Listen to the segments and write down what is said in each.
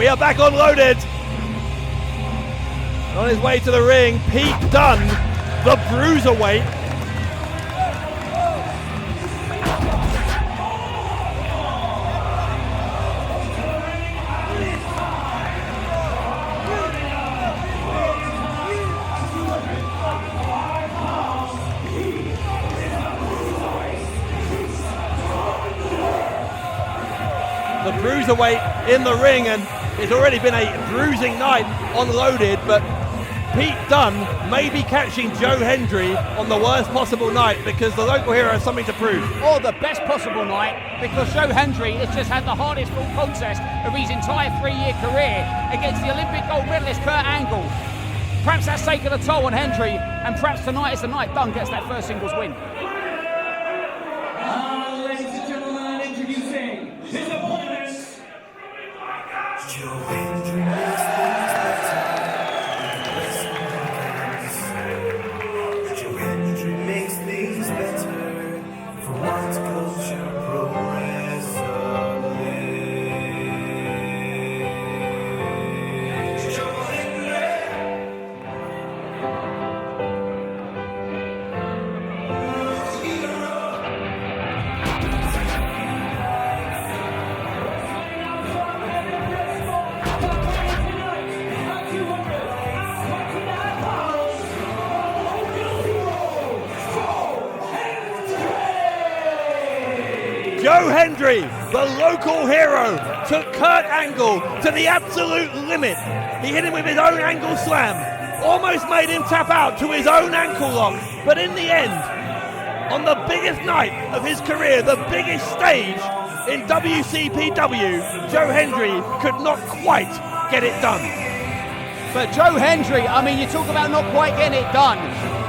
We are back on Loaded. On his way to the ring, Pete Dunne, the Bruiserweight. The Bruiserweight in the ring, and it's already been a bruising night on Loaded, but Pete Dunne may be catching Joe Hendry on the worst possible night because the local hero has something to prove. Or the best possible night, because Joe Hendry has just had the hardest fought contest of his entire 3-year career against the Olympic gold medalist Kurt Angle. Perhaps that's taken a toll on Hendry, and perhaps tonight is the night Dunne gets that first singles win. Ladies and gentlemen, introducing his opponent, Joe Hendry. Makes things better for what culture pro Joe Hendry, the local hero, took Kurt Angle to the absolute limit. He hit him with his own angle slam, almost made him tap out to his own ankle lock, but in the end, on the biggest night of his career, the biggest stage in WCPW, Joe Hendry could not quite get it done. But Joe Hendry, I mean, you talk about not quite getting it done.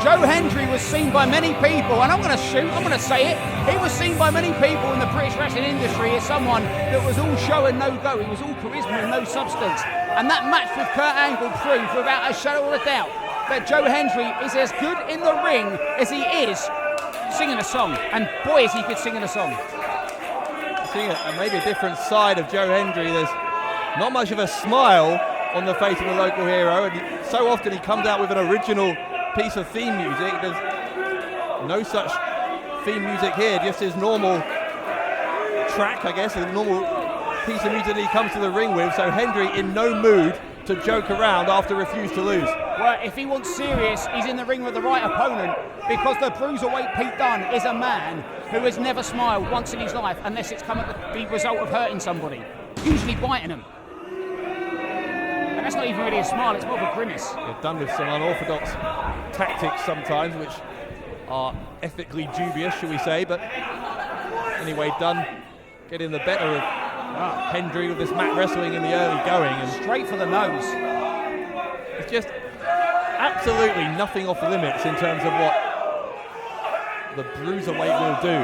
Joe Hendry was seen by many people, and I'm going to say it, he was seen by many people in the British wrestling industry as someone that was all show and no go. He was all charisma and no substance. And that match with Kurt Angle proved without a shadow of a doubt that Joe Hendry is as good in the ring as he is singing a song. And boy, is he good singing a song. Seeing maybe a different side of Joe Hendry. There's not much of a smile on the face of the local hero, and so often he comes out with an original piece of theme music. There's no such theme music here, just his normal track, I guess, a normal piece of music that he comes to the ring with. So Hendry in no mood to joke around after refuse to lose. Well, if he wants serious, he's in the ring with the right opponent, because the Bruiserweight Pete Dunne is a man who has never smiled once in his life unless it's come at the result of hurting somebody, usually biting them. And that's not even really a smile, it's more of a grimace. They're done with some unorthodox tactics sometimes, which are ethically dubious, shall we say, but anyway, Dunne getting the better of Hendry with this mat wrestling in the early going, and straight for the nose. It's just absolutely nothing off limits in terms of what the Bruiserweight will do.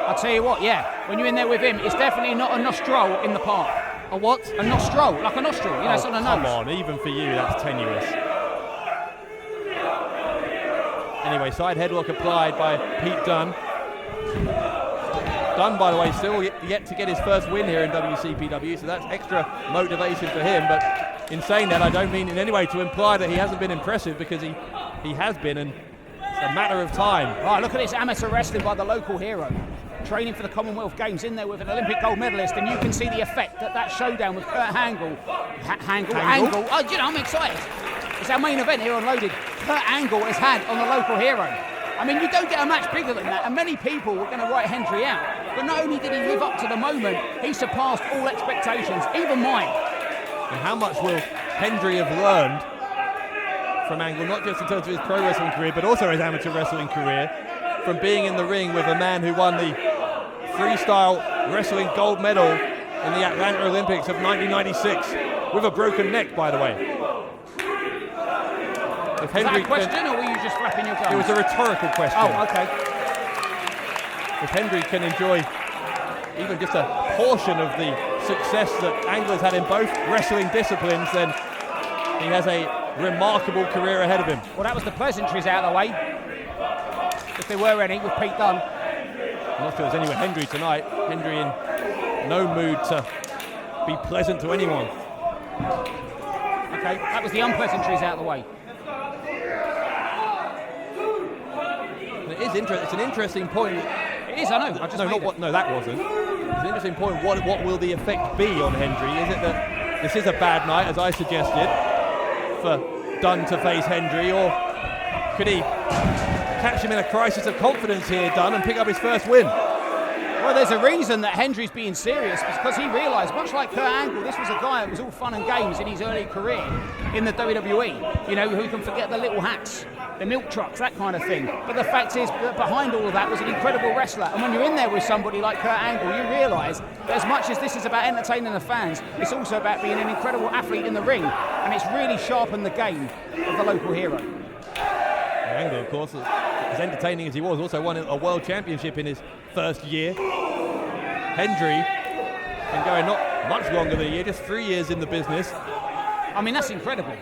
I'll tell you what, yeah, when you're in there with him, it's definitely not a nostril in the park. A what? A nostril, like a nostril, you know, it's on the nose. Come on, even for you, that's tenuous. Anyway, side headlock applied by Pete Dunne. Dunne, by the way, still yet to get his first win here in WCPW, so that's extra motivation for him. But in saying that, I don't mean in any way to imply that he hasn't been impressive, because he has been, and it's a matter of time. Right, look at this amateur wrestling by the local hero. Training for the Commonwealth Games, in there with an Olympic gold medalist, and you can see the effect that showdown with Kurt Angle. Angle. Oh, you know, I'm excited. It's our main event here on Loaded. Kurt Angle has had on the local hero. I mean, you don't get a match bigger than that, and many people were going to write Hendry out. But not only did he live up to the moment, he surpassed all expectations, even mine. And how much will Hendry have learned from Angle, not just in terms of his pro wrestling career, but also his amateur wrestling career, from being in the ring with a man who won the freestyle wrestling gold medal in the Atlanta Olympics of 1996 with a broken neck, by the way. If Hendry, was that a question, or were you just flapping your gums? It was a rhetorical question. Oh, okay. If Hendry can enjoy even just a portion of the success that Angle has had in both wrestling disciplines, then he has a remarkable career ahead of him. Well, that was the pleasantries out of the way, if there were any, with Pete Dunne. I'm not sure there's any with Hendry tonight. Hendry in no mood to be pleasant to anyone. Okay, that was the unpleasantries out of the way. It is interesting. It's an interesting point. It is, I know. I just made it. No, that wasn't. It's an interesting point. What will the effect be on Hendry? Is it that this is a bad night, as I suggested, for Dunne to face Hendry, or could he catch him in a crisis of confidence here, Dunne, and pick up his first win? Well, there's a reason that Hendry's being serious, because he realised, much like Kurt Angle, this was a guy that was all fun and games in his early career in the WWE. You know, who can forget the little hats, the milk trucks, that kind of thing. But the fact is that behind all of that was an incredible wrestler. And when you're in there with somebody like Kurt Angle, you realise that as much as this is about entertaining the fans, it's also about being an incredible athlete in the ring. And it's really sharpened the game of the local hero. Angle, of course, as entertaining as he was, also won a world championship in his first year. Hendry been going not much longer than a year, just 3 years in the business. I mean, that's incredible.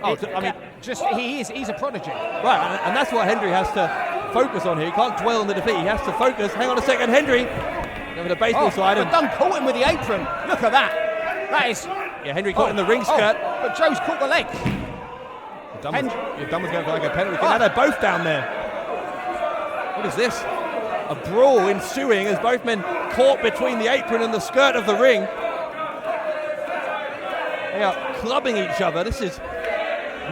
He's a prodigy. Right, and that's what Hendry has to focus on here. He can't dwell on the defeat. He has to focus. Hang on a second, Hendry. Over the baseball side. But Dunne caught him with the apron. Look at that. That is. Yeah, Hendry caught in the ring skirt. But Joe's caught the leg. Dunne was going for like a penalty. Now they're both down there. What is this? A brawl ensuing as both men caught between the apron and the skirt of the ring. They are clubbing each other. This is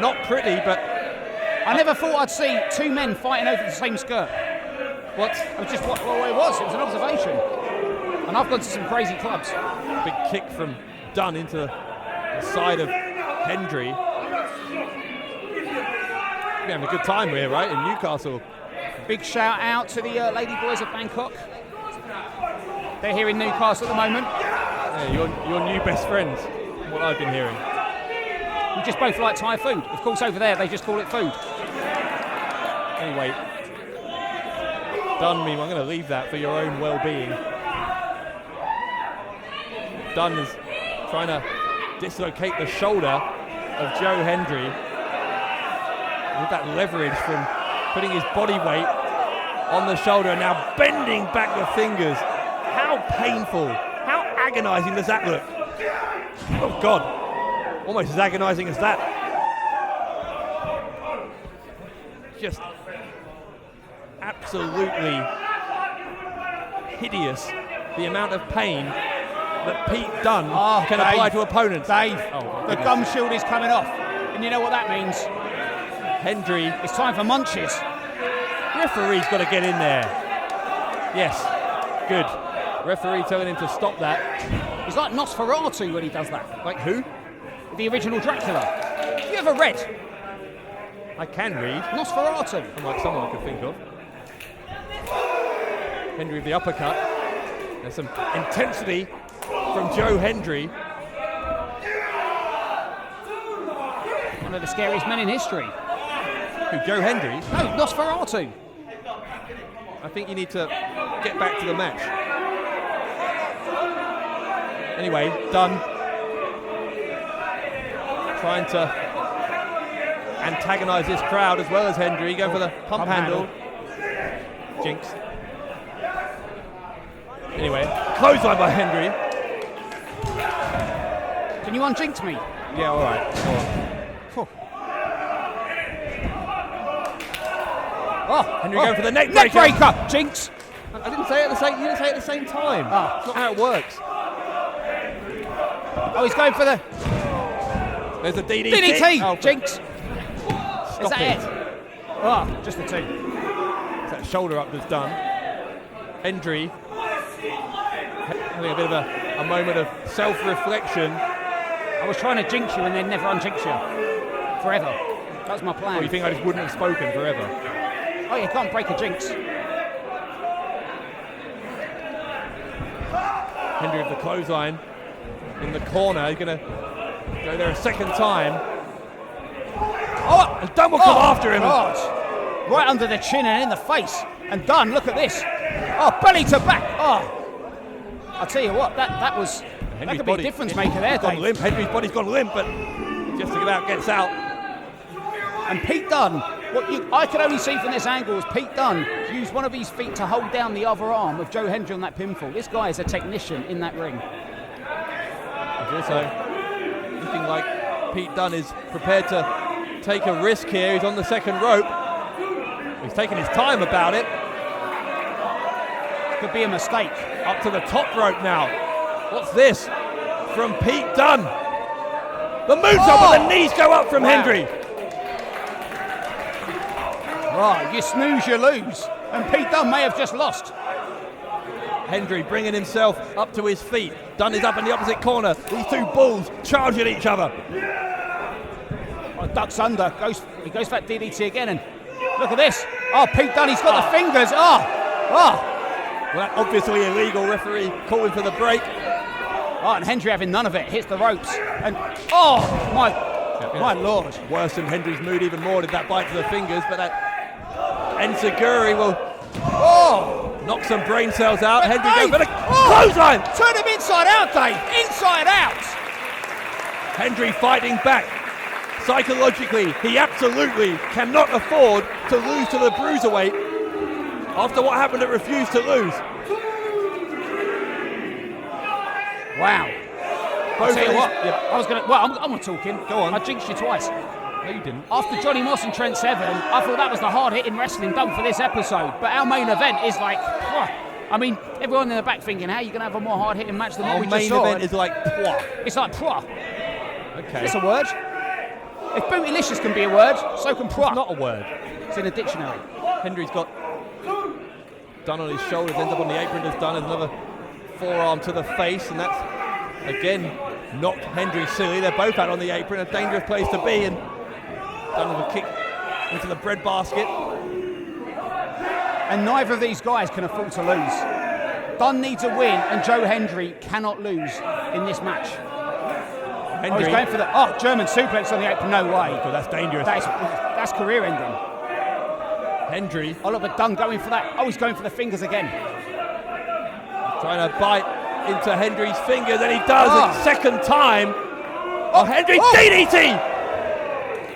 not pretty, but I never thought I'd see two men fighting over the same skirt. What? It was just what it was. It was an observation. And I've gone to some crazy clubs. Big kick from Dunne into the side of Hendry. We're having a good time here, right, in Newcastle. Big shout out to the Lady Boys of Bangkok. They're here in Newcastle at the moment. Yeah, your new best friends, from what I've been hearing. We just both like Thai food. Of course, over there they just call it food. Anyway, Dunne, I'm going to leave that for your own well-being. Dunne is trying to dislocate the shoulder of Joe Hendry with that leverage from putting his body weight on the shoulder and now bending back the fingers. How painful, how agonising does that look? Oh God, almost as agonising as that. Just absolutely hideous, the amount of pain that Pete Dunne can apply to opponents. Dave, the gum shield is coming off, and you know what that means? Hendry, it's time for munches. Referee's got to get in there. Yes, good. Referee telling him to stop that. He's like Nosferatu when he does that. Like who? The original Dracula. Have you ever read? I can read. Nosferatu. Unlike someone I could think of. Hendry with the uppercut. There's some intensity from Joe Hendry. One of the scariest men in history. Who, Joe Hendry? No, Nosferatu. I think you need to get back to the match. Anyway, Dunne trying to antagonise this crowd as well as Hendry, going for the pump handle. Jinx. Anyway, clothesline by Hendry. Can you unjinx me? Yeah, all right. Go on. Oh, Hendry going for the neck breaker. Neck breaker, Jinx. I didn't say it at the same. You didn't say it at the same time. That's not how it works. Oh, he's going for the. There's a DDT. DDT, oh, Jinx. Stop Is that it? Oh, just the two. It's that shoulder up that's done. Hendry having a bit of a moment of self-reflection. I was trying to jinx you and then never unjinx you. Forever. That's my plan. Oh, you think I just wouldn't have spoken forever? Oh, you can't break a jinx. Hendry with the clothesline in the corner. He's going to go there a second time. Oh, and Dunne will come after him. God. Right under the chin and in the face. And Dunne, look at this. Oh, belly to back. Oh. I'll tell you what, that could be a difference maker there, Dave. Limp. Hendry's body's gone limp, but just about gets out. And Pete Dunne, I could only see from this angle is Pete Dunne used one of his feet to hold down the other arm of Joe Hendry on that pinfall. This guy is a technician in that ring. Looking like Pete Dunne is prepared to take a risk here. He's on the second rope. He's taking his time about it. Could be a mistake. Up to the top rope now. What's this? From Pete Dunne. The moonsault, but the knees go up from Hendry. Right, you snooze, you lose. And Pete Dunne may have just lost. Hendry bringing himself up to his feet. Dunne is up in the opposite corner. These two bulls charging each other. Oh, ducks under. He goes for that DDT again. And look at this. Oh, Pete Dunne, he's got the fingers. Oh. Well, that's obviously illegal. Referee calling for the break. Oh, and Hendry having none of it. Hits the ropes. And my lord. Worse than Hendry's mood even more did that bite to the fingers. But that Enziguri will knock some brain cells out. But Hendry Dave, goes for the clothesline. Turn him inside out, Dave. Inside out. Hendry fighting back. Psychologically, he absolutely cannot afford to lose to the Bruiserweight after what happened at Refuse to Lose. Wow. I'll tell you what, I'm not talking. Go on. I jinxed you twice. No, you didn't. After Johnny Moss and Trent Seven, I thought that was the hard-hitting wrestling done for this episode. But our main event is like, I mean, everyone in the back thinking, how are you going to have a more hard-hitting match than what we just saw? Our main event is like, It's like, Okay. It's a word. If bootylicious can be a word, so can It's not a word. It's in a dictionary. Hendry's got Dunne on his shoulders, ends up on the apron, does Dunne, another forearm to the face, and that's, again, knocked Hendry silly. They're both out on the apron, a dangerous place to be, and Dunne with a kick into the bread basket. And neither of these guys can afford to lose. Dunne needs a win, and Joe Hendry cannot lose in this match. Hendry. He's going for the German suplex on the apron. No way. Oh, that's dangerous. That's career ending. Hendry. Oh, look at Dunne going for that. Oh, he's going for the fingers again. Trying to bite into Hendry's fingers, and he does a second time. Hendry DDT!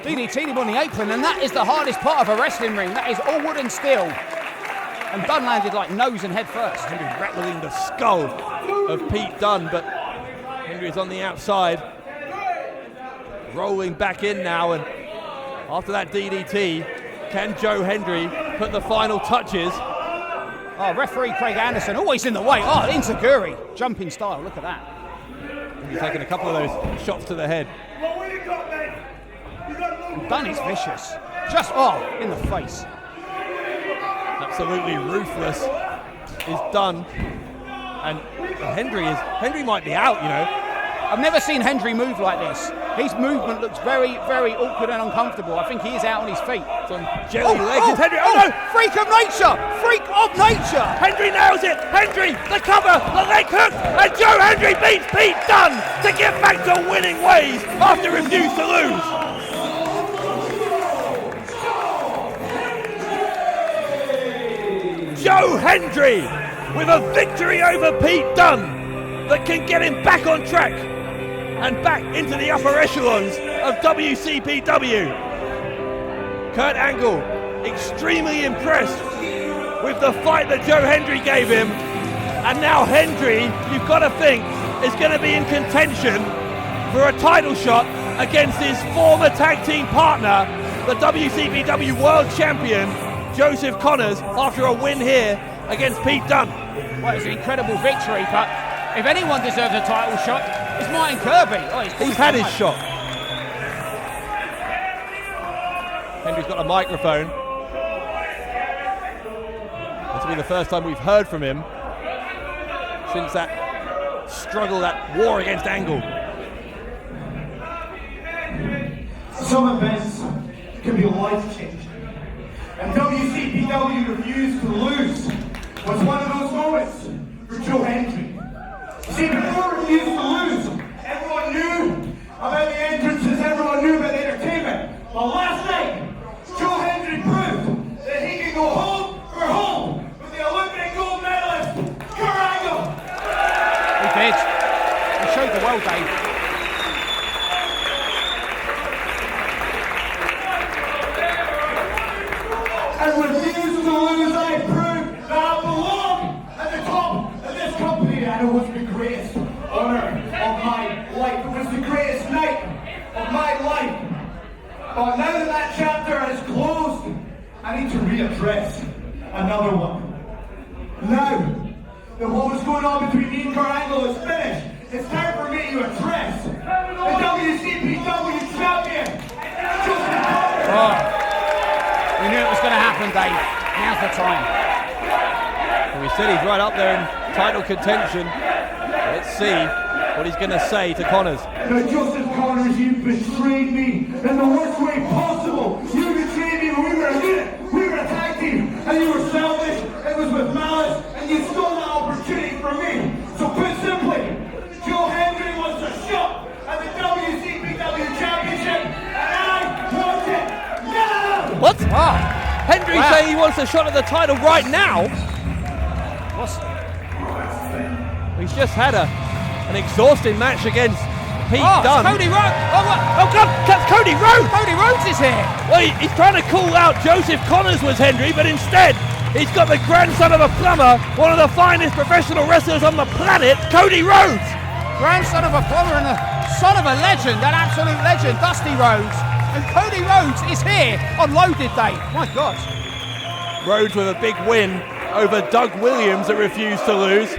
DDT'd him on the apron, and that is the hardest part of a wrestling ring. That is all wood and steel. And Dunne landed like nose and head first. Hendry rattling the skull of Pete Dunne, but Hendry is on the outside. Rolling back in now, and after that DDT, can Joe Hendry put the final touches? Oh, referee Craig Anderson always in the way. Oh, Enziguri, jumping style. Look at that. He's taking a couple of those shots to the head. And Dunne is vicious. Just in the face. Absolutely ruthless is Dunne, and Hendry might be out, you know. I've never seen Hendry move like this. His movement looks very, very awkward and uncomfortable. I think he is out on his feet. Some jelly legs. Hendry. Oh no! Freak of nature! Freak of nature! Hendry nails it! Hendry, the cover, the leg hook, and Joe Hendry beats Pete Dunne to get back to winning ways after Refuse to Lose. Joe Hendry with a victory over Pete Dunne that can get him back on track and back into the upper echelons of WCPW. Kurt Angle extremely impressed with the fight that Joe Hendry gave him, and now Hendry, you've got to think, is going to be in contention for a title shot against his former tag team partner, the WCPW World Champion Joseph Connors, after a win here against Pete Dunne. Well, it's an incredible victory, but if anyone deserves a title shot, it's Martin Kirby. He's had his shot. Hendry's got a microphone. This will be the first time we've heard from him since that struggle, that war against Angle. Some events can be life-changing. And WCPW Refuse to Lose was one of those moments for Joe Hendry. See, before Refuse to Lose, everyone knew about the entrances, everyone knew about the entertainment. But last night, Joe Hendry proved that he can go home for home with the Olympic gold medalist, Kurt Angle. He did. He showed the world, Dave. And Refuse to Lose, I proved that I belong at the top of this company, and it was the greatest honor of my life. It was the greatest night my life. But now that that chapter is closed, I need to readdress another one. Now that what was going on between me and Kurt Angle is finished, it's time for me to address the WCPW champion, Joseph Connor. Oh, we knew it was going to happen, Dave. Now's the time. Well, we said he's right up there in title contention. Let's see what he's going to say to Connors. Now, Joseph Connors, you betrayed me in the worst way possible. You betrayed me when we were a unit, we were a tag team, and you were selfish. It was with malice, and you stole that opportunity from me. So put simply, Joe Hendry wants a shot at the WCPW Championship, and I want it now! What? Oh, Hendry wow. saying he wants a shot at the title right now? He's just had an exhausting match against Pete Dunne. Cody Rhodes. Oh God, that's Cody Rhodes! Cody Rhodes is here. Well, he's trying to call out Joseph Connors was Hendry, but instead he's got the grandson of a plumber, one of the finest professional wrestlers on the planet, Cody Rhodes. Grandson of a plumber and the son of a legend, an absolute legend, Dusty Rhodes. And Cody Rhodes is here on Loaded Day. My God. Rhodes with a big win over Doug Williams that refused to lose.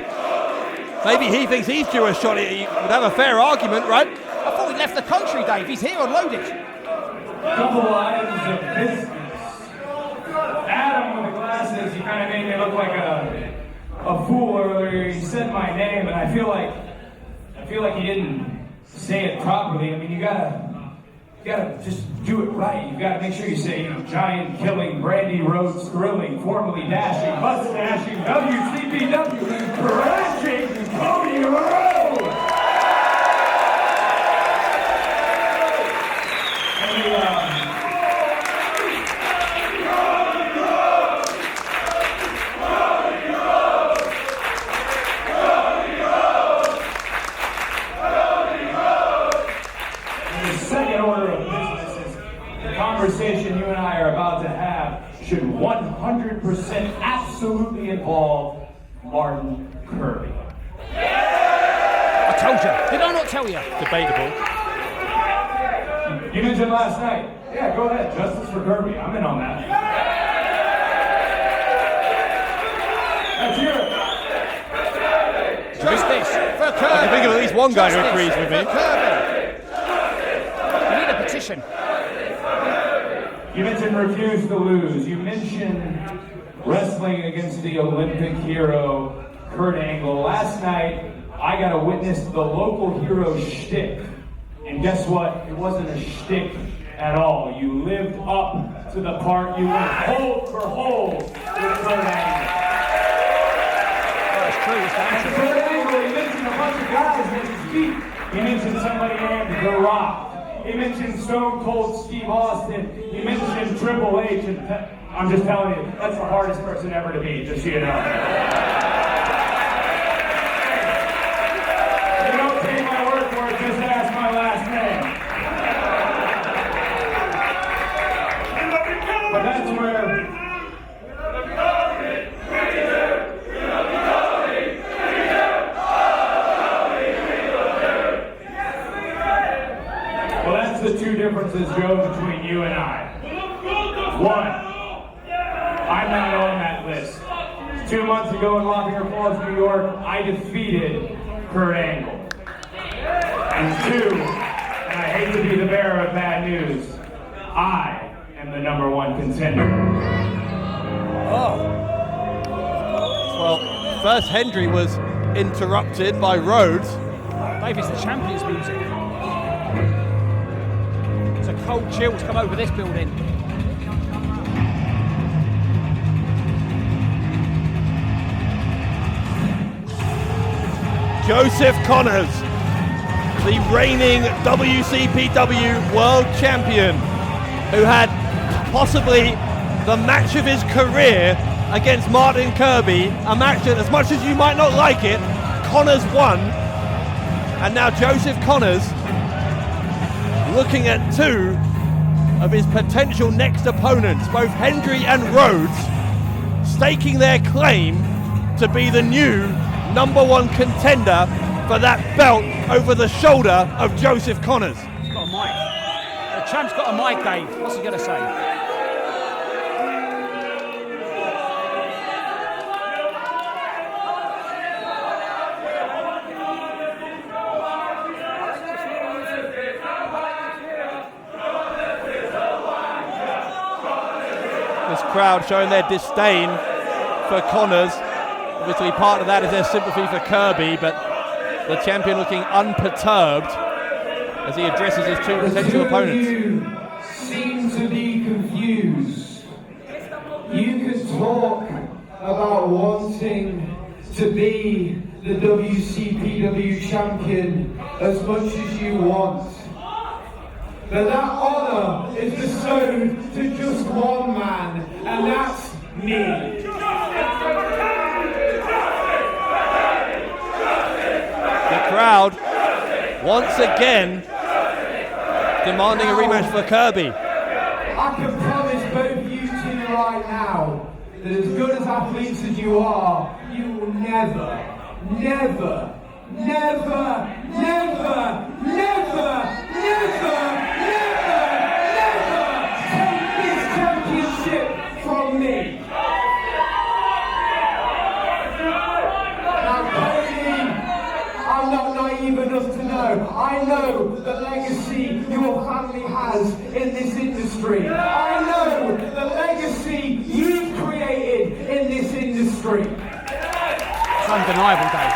Maybe he thinks he's due a shot. He would have a fair argument, right? I thought he left the country, Dave. He's here on Loaded. Couple items of business. Adam with the glasses, he kind of made me look like a fool earlier. He said my name, and I feel like he didn't say it properly. I mean, you gotta just do it right. You gotta make sure you say, giant killing, Brandy Rhodes thrilling, formerly dashing, mustaching, WCPW, crashing, Cody Rhodes. Conversation you and I are about to have should 100% absolutely involve Martin Kirby. I told you. Did I not tell you? Debatable. You mentioned last night. Yeah, go ahead. Justice for Kirby. I'm in on that. Let's hear it. Justice for Kirby. I can think of at least one guy who agrees with me. We need a petition. You mentioned refuse to lose. You mentioned wrestling against the Olympic hero, Kurt Angle. Last night, I got to witness the local hero shtick. And guess what? It wasn't a shtick at all. You lived up to the part. You went hold for hold with Kurt Angle. That's true. It's And Kurt Angle, he mentioned a bunch of guys at his feet. He mentioned somebody named The Rock. He mentioned Stone Cold Steve Austin. He mentioned Triple H. And I'm just telling you, that's the hardest person ever to beat, just so you know. You don't take my word for it, just ask my last name. But that's where... Well, that's the two differences, Joe, between you and I. One, I'm not on that list. 2 months ago in Lafayette Falls, New York, I defeated Kurt Angle. And two, and I hate to be the bearer of bad news, I am the #1 contender. Oh. Well, first Hendry was interrupted by Rhodes. Dave, it's the Champions music. It's a cold chill to come over this building. Joseph Connors, the reigning WCPW World Champion, who had possibly the match of his career against Martin Kirby, a match that, as much as you might not like it, Connors won. And now Joseph Connors looking at two of his potential next opponents, both Hendry and Rhodes, staking their claim to be the new #1 contender for that belt over the shoulder of Joseph Connors. He's got a mic. champ's got a mic, Dave. What's he going to say? This crowd showing their disdain for Connors. Obviously part of that is their sympathy for Kirby, but the champion looking unperturbed as he addresses his two potential opponents. You seem to be confused. You can talk about wanting to be the WCPW champion as much as you want. But that honour is bestowed to just one man, and that's me. The crowd once again demanding a rematch for Kirby. I can promise both you two right now that as good as athletes as you are, you will never, never, never, never, never, never, never, never take this championship from me. Now, Cody, I'm not naive enough to know. I know the legacy your family has in this industry. I know the legacy you've created in this industry. It's undeniable, Dave.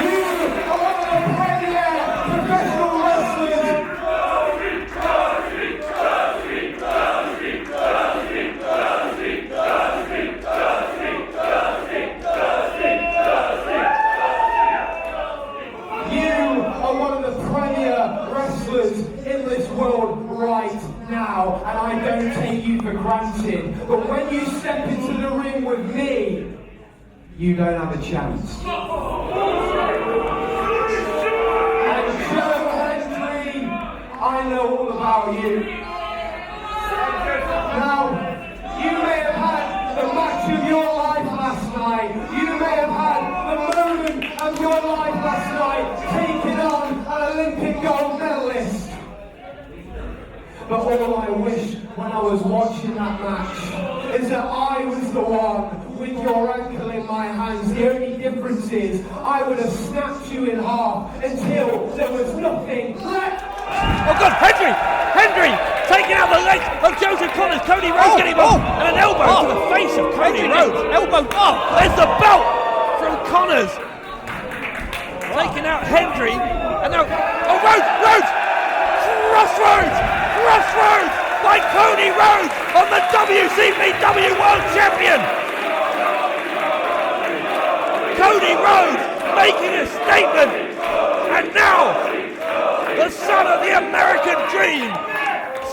You are one of the premier professional wrestlers. You are one of the premier wrestlers in this world right now, and I don't take you for granted. But when you step into the ring with me, you don't have a chance. And Joe Hendry, I know all about you. Now, you may have had the match of your life last night. You may have had the moment of your life last night, taking on an Olympic gold medalist. But all I wish when I was watching that match is that I was the one with your ankle in my hands. The only difference is I would have snapped you in half until there was nothing left. Oh God, Hendry taking out the legs of Joseph Connors. Cody Rhodes getting him off, and an elbow to the face of Cody Rhodes. Elbow, there's the belt from Connors. Taking out Hendry, and now, Rhodes! Crossroads by Cody Rhodes on the WCPW World Champion. Cody Rhodes making a statement, and now the son of the American dream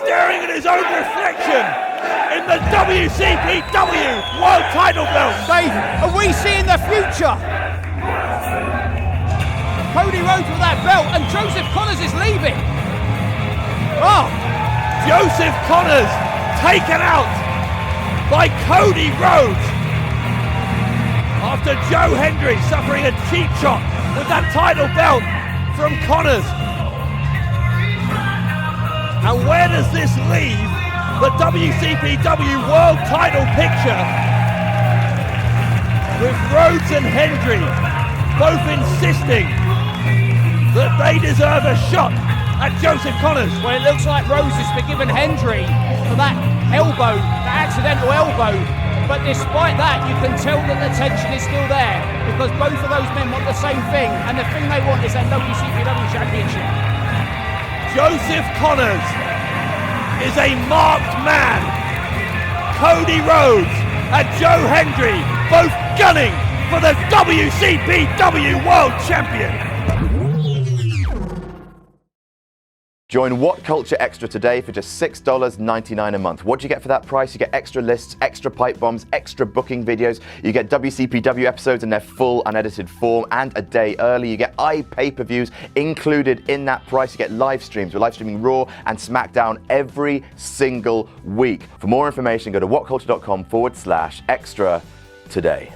staring at his own reflection in the WCPW World Title belt. Dave, are we seeing the future? Cody Rhodes with that belt, and Joseph Connors is leaving. Joseph Connors taken out by Cody Rhodes after Joe Hendry suffering a cheap shot with that title belt from Connors. And where does this leave the WCPW World Title picture with Rhodes and Hendry both insisting that they deserve a shot at Joseph Connors? Well, it looks like Rhodes has forgiven Hendry for that elbow, that accidental elbow. But despite that, you can tell that the tension is still there because both of those men want the same thing, and the thing they want is that WCPW championship. Joseph Connors is a marked man. Cody Rhodes and Joe Hendry both gunning for the WCPW World Champion. Join What Culture Extra today for just $6.99 a month. What do you get for that price? You get extra lists, extra pipe bombs, extra booking videos. You get WCPW episodes in their full unedited form and a day early. You get iPay-per-views included in that price. You get live streams. We're live streaming Raw and SmackDown every single week. For more information, go to whatculture.com/extra today.